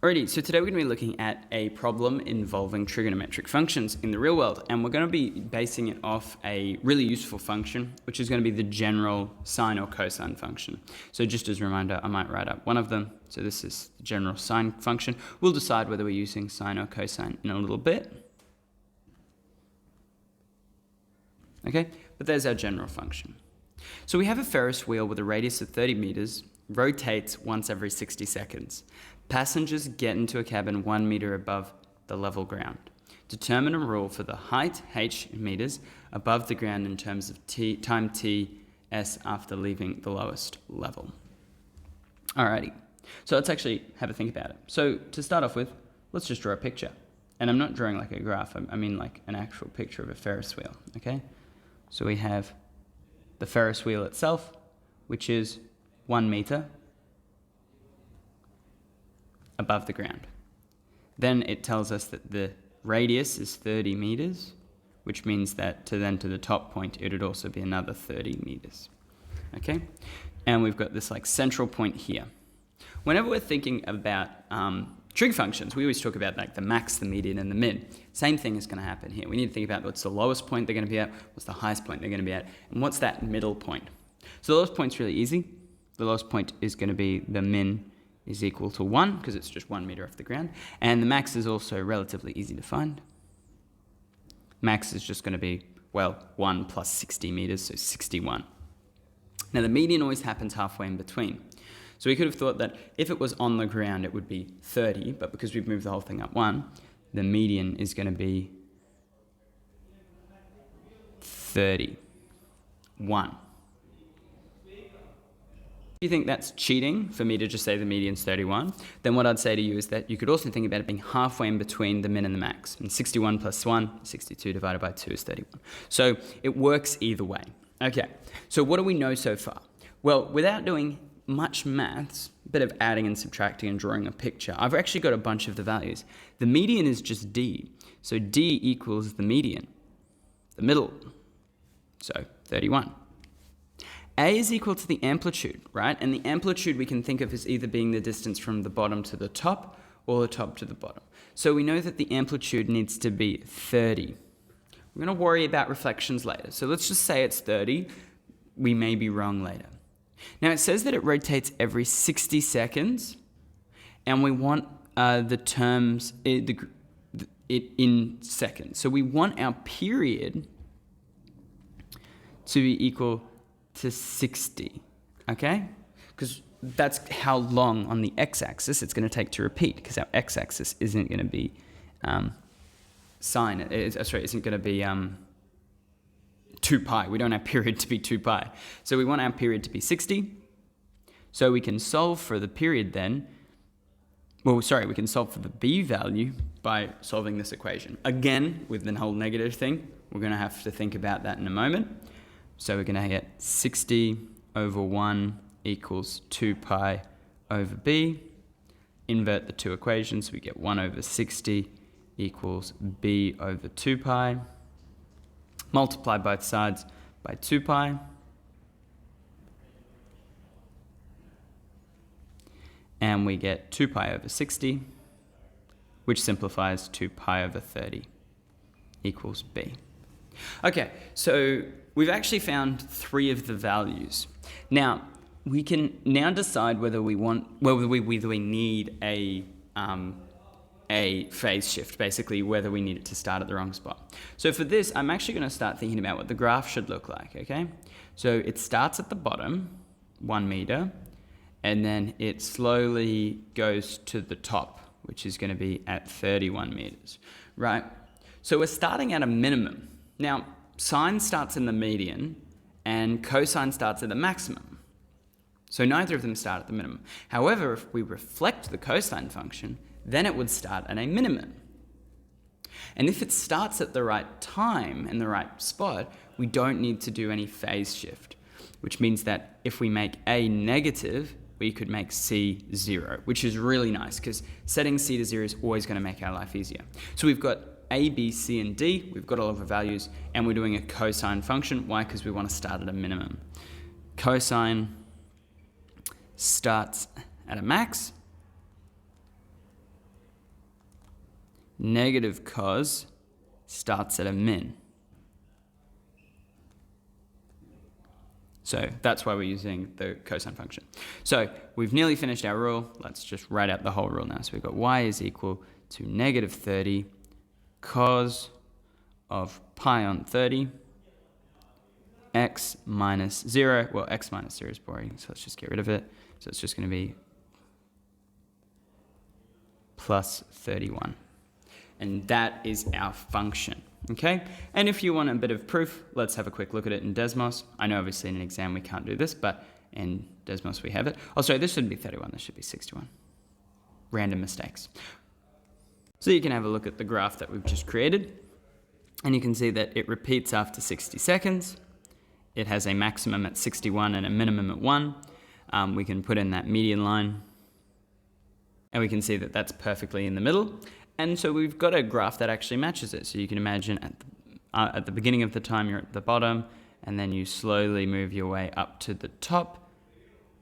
Alrighty, so today we're going to be looking at a problem involving trigonometric functions in the real world, and we're going to be basing it off a really useful function, which is going to be the general sine or cosine function. So just as a reminder, I might write up one of them. So this is the general sine function. We'll decide whether we're using sine or cosine in a little bit. Okay, but there's our general function. So we have a Ferris wheel with a radius of 30 meters, rotates once every 60 seconds. Passengers get into a cabin 1 meter above the level ground. Determine a rule for the height, h in meters, above the ground in terms of time t, s after leaving the lowest level. Alrighty, so let's actually have a think about it. So to start off with, let's just draw a picture. And I'm not drawing like a graph, I mean like an actual picture of a Ferris wheel, okay? So we have the Ferris wheel itself, which is 1 meter above the ground. Then it tells us that the radius is 30 meters, which means that to the top point, it would also be another 30 meters. Okay? And we've got this like central point here. Whenever we're thinking about trig functions, we always talk about like the max, the median, and the min. Same thing is going to happen here. We need to think about what's the lowest point they're going to be at, what's the highest point they're going to be at, and what's that middle point. So the lowest point's really easy. The lowest point is going to be the min is equal to 1, because it's just 1 meter off the ground. And the max is also relatively easy to find. Max is just going to be, well, 1 plus 60 meters, so 61. Now the median always happens halfway in between. So we could have thought that if it was on the ground, it would be 30, but because we've moved the whole thing up 1, the median is going to be 31. If you think that's cheating for me to just say the median's 31, then what I'd say to you is that you could also think about it being halfway in between the min and the max. And 61 plus 1, 62 divided by 2 is 31. So it works either way. Okay, so what do we know so far? Well, without doing much maths, a bit of adding and subtracting and drawing a picture, I've actually got a bunch of the values. The median is just d. So d equals the median, the middle. So 31. A is equal to the amplitude, right? And the amplitude we can think of as either being the distance from the bottom to the top or the top to the bottom. So we know that the amplitude needs to be 30. We're going to worry about reflections later. So let's just say it's 30. We may be wrong later. Now it says that it rotates every 60 seconds, and we want the terms it in seconds. So we want our period to be equal to 60, okay? Because that's how long on the x-axis it's going to take to repeat, because our x-axis isn't going to be isn't going to be 2 pi. We don't have period to be 2 pi. So we want our period to be 60. So we can solve for the period then. We can solve for the b value by solving this equation. Again, with the whole negative thing, we're going to have to think about that in a moment. So we're going to get 60 over 1 equals 2 pi over b. Invert the two equations, we get 1 over 60 equals b over 2 pi. Multiply both sides by 2 pi. And we get 2 pi over 60, which simplifies 2 pi over 30 equals b. Okay, so we've actually found 3 of the values. Now, we can now decide whether we need a phase shift, basically whether we need it to start at the wrong spot. So for this, I'm actually going to start thinking about what the graph should look like, okay? So it starts at the bottom, 1 meter, and then it slowly goes to the top, which is going to be at 31 meters, right? So we're starting at a minimum. Now, sine starts in the median, and cosine starts at the maximum. So neither of them start at the minimum. However, if we reflect the cosine function, then it would start at a minimum. And if it starts at the right time and the right spot, we don't need to do any phase shift, which means that if we make A negative, we could make C 0, which is really nice because setting C to 0 is always going to make our life easier. So we've got A, B, C, and D. We've got all of the values, and we're doing a cosine function. Why? Because we want to start at a minimum. Cosine starts at a max, negative cos starts at a min. So that's why we're using the cosine function. So we've nearly finished our rule. Let's just write out the whole rule now. So we've got y is equal to negative 30 cos of pi on 30 x minus 0. Well, x minus 0 is boring, so let's just get rid of it. So it's just going to be plus 31. And that is our function, okay? And if you want a bit of proof, let's have a quick look at it in Desmos. I know obviously in an exam we can't do this, but in Desmos we have it. Oh, sorry, this shouldn't be 31, this should be 61. Random mistakes. So you can have a look at the graph that we've just created, and you can see that it repeats after 60 seconds. It has a maximum at 61 and a minimum at 1. We can put in that median line, and we can see that that's perfectly in the middle. And so we've got a graph that actually matches it. So you can imagine at the beginning of the time you're at the bottom, and then you slowly move your way up to the top,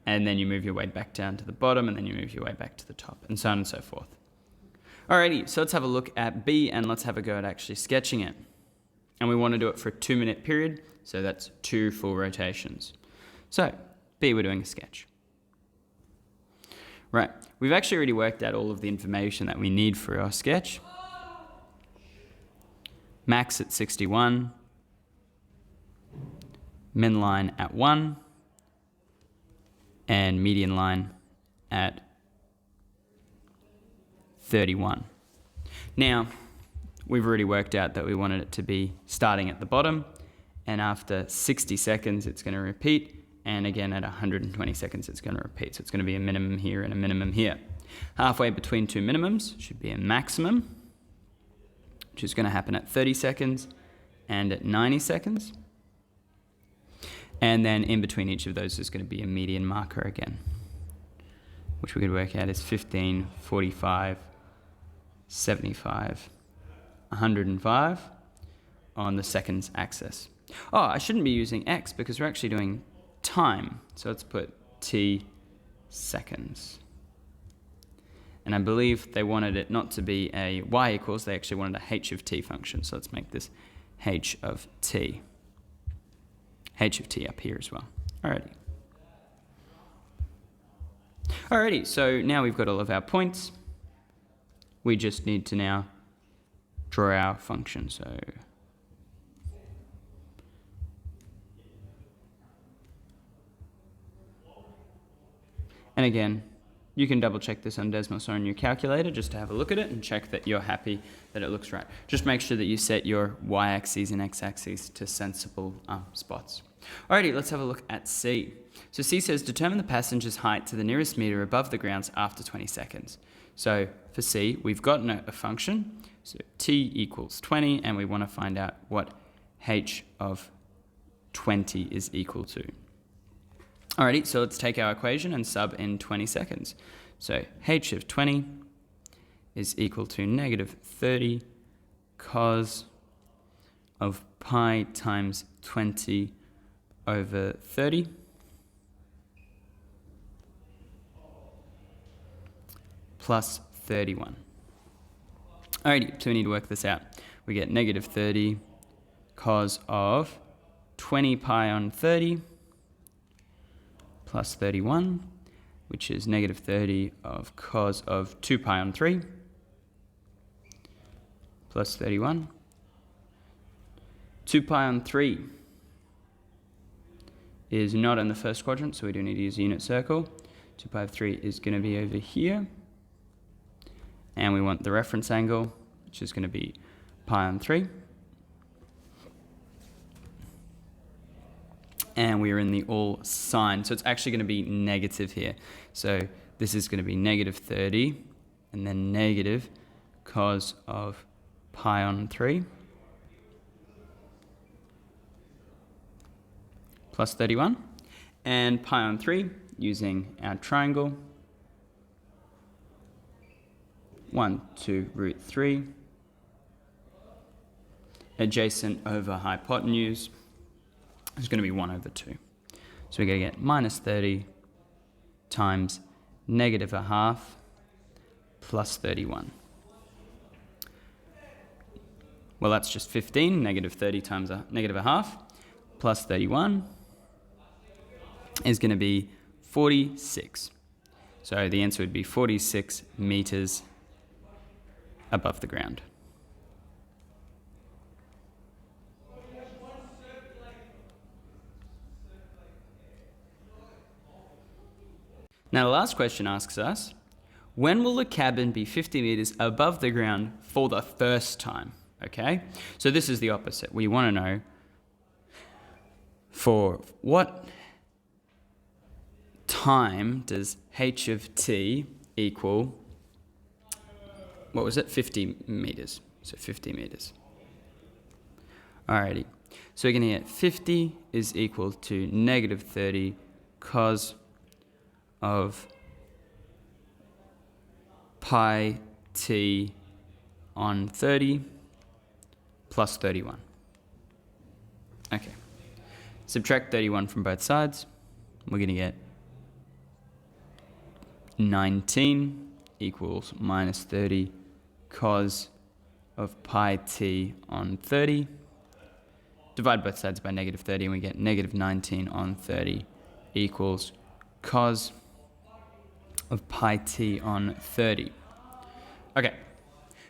and then you move your way back down to the bottom, and then you move your way back to the top, and so on and so forth. Alrighty, so let's have a look at B, and let's have a go at actually sketching it. And we want to do it for a 2-minute period, so that's 2 full rotations. So B, we're doing a sketch. Right, we've actually already worked out all of the information that we need for our sketch. Max at 61, min line at 1, and median line at 31. Now, we've already worked out that we wanted it to be starting at the bottom, and after 60 seconds it's going to repeat, and again at 120 seconds it's going to repeat. So it's going to be a minimum here and a minimum here. Halfway between two minimums should be a maximum, which is going to happen at 30 seconds and at 90 seconds. And then in between each of those is going to be a median marker again, which we could work out is 15, 45, 75, 105 on the seconds axis. Oh, I shouldn't be using x because we're actually doing time. So let's put t seconds. And I believe they wanted it not to be a y equals, they actually wanted a h of t function. So let's make this h of t. H of t up here as well. Alrighty, so now we've got all of our points. We just need to now draw our function. So and again, you can double check this on Desmos or on your calculator just to have a look at it and check that you're happy that it looks right. Just make sure that you set your y-axis and x-axis to sensible spots. Alrighty, let's have a look at C. So C says determine the passenger's height to the nearest meter above the grounds after 20 seconds. So for C, we've got a function. So t equals 20, and we want to find out what h of 20 is equal to. Alrighty, so let's take our equation and sub in 20 seconds. So h of 20 is equal to negative 30 cos of pi times 20 over 30 plus 31. Alrighty, so we need to work this out. We get negative 30 cos of 20 pi on 30 plus 31, which is negative 30 of cos of 2 pi on 3 plus 31. 2 pi on 3 is not in the first quadrant, so we do need to use a unit circle. 2 pi of 3 is going to be over here. And we want the reference angle, which is going to be pi on 3. And we're in the all sign, so it's actually going to be negative here. So this is going to be negative 30, and then negative cos of pi on 3 plus 31, and pi on 3 using our triangle, 1 to root 3, adjacent over hypotenuse is going to be 1 over 2. So we're going to get minus 30 times negative a half plus 31. Well, that's just 15, negative 30 times negative a half, plus 31 is going to be 46. So the answer would be 46 meters above the ground. Now the last question asks us, when will the cabin be 50 meters above the ground for the first time? Okay, so this is the opposite. We want to know for what time does h of t equal, what was it, 50 meters. So 50 meters. Alrighty, so we're going to get 50 is equal to negative 30 cos of pi t on 30 plus 31. Okay, subtract 31 from both sides. We're going to get 19 equals minus 30 cos of pi t on 30. Divide both sides by negative 30 and we get negative 19 on 30 equals cos of pi t on 30. Okay,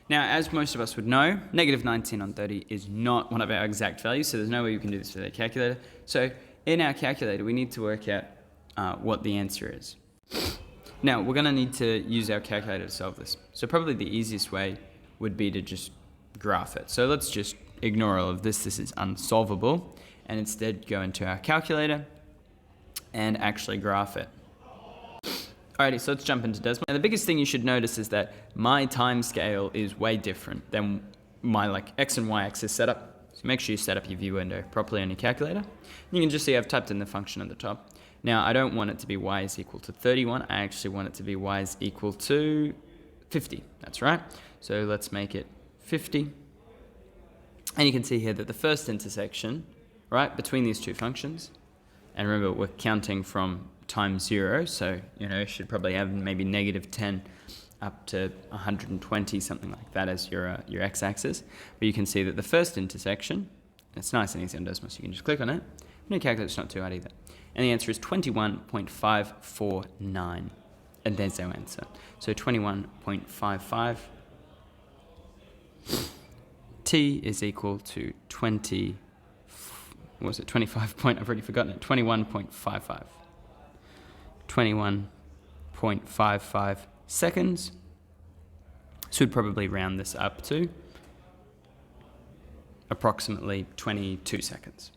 now as most of us would know, negative 19 on 30 is not one of our exact values, so there's no way you can do this with a calculator. So in our calculator, we need to work out what the answer is. Now, we're going to need to use our calculator to solve this. So probably the easiest way would be to just graph it. So let's just ignore all of this. This is unsolvable. And instead go into our calculator and actually graph it. Alrighty, so let's jump into decimal. Now the biggest thing you should notice is that my time scale is way different than my x and y axis setup. So make sure you set up your view window properly on your calculator. And you can just see I've typed in the function at the top. Now I don't want it to be y is equal to 31. I actually want it to be y is equal to 50. That's right. So let's make it 50. And you can see here that the first intersection, right, between these two functions, and remember we're counting from time 0, so you should probably have maybe negative 10 up to 120, something like that as your x-axis. But you can see that the first intersection, it's nice and easy on Desmos, you can just click on it. No calculator's not too hard either. And the answer is 21.549. And there's our answer. So 21.55. T is equal to 20, what was it, 25 point, I've already forgotten it, 21.55. 21.55 seconds. So we'd probably round this up to approximately 22 seconds.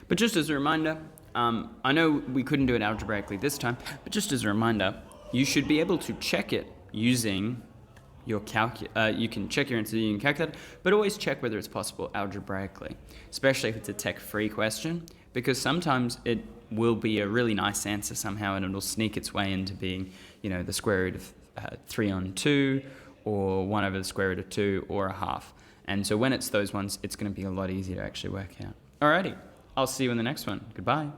But just as a reminder, I know we couldn't do it algebraically this time, but just as a reminder, you should be able to check it using your you can check your answer using your calculator, but always check whether it's possible algebraically, especially if it's a tech-free question, because sometimes it will be a really nice answer somehow and it'll sneak its way into being, the square root of 3 on 2, or 1 over the square root of 2, or a half. And so when it's those ones, it's going to be a lot easier to actually work out. Alrighty, I'll see you in the next one. Goodbye.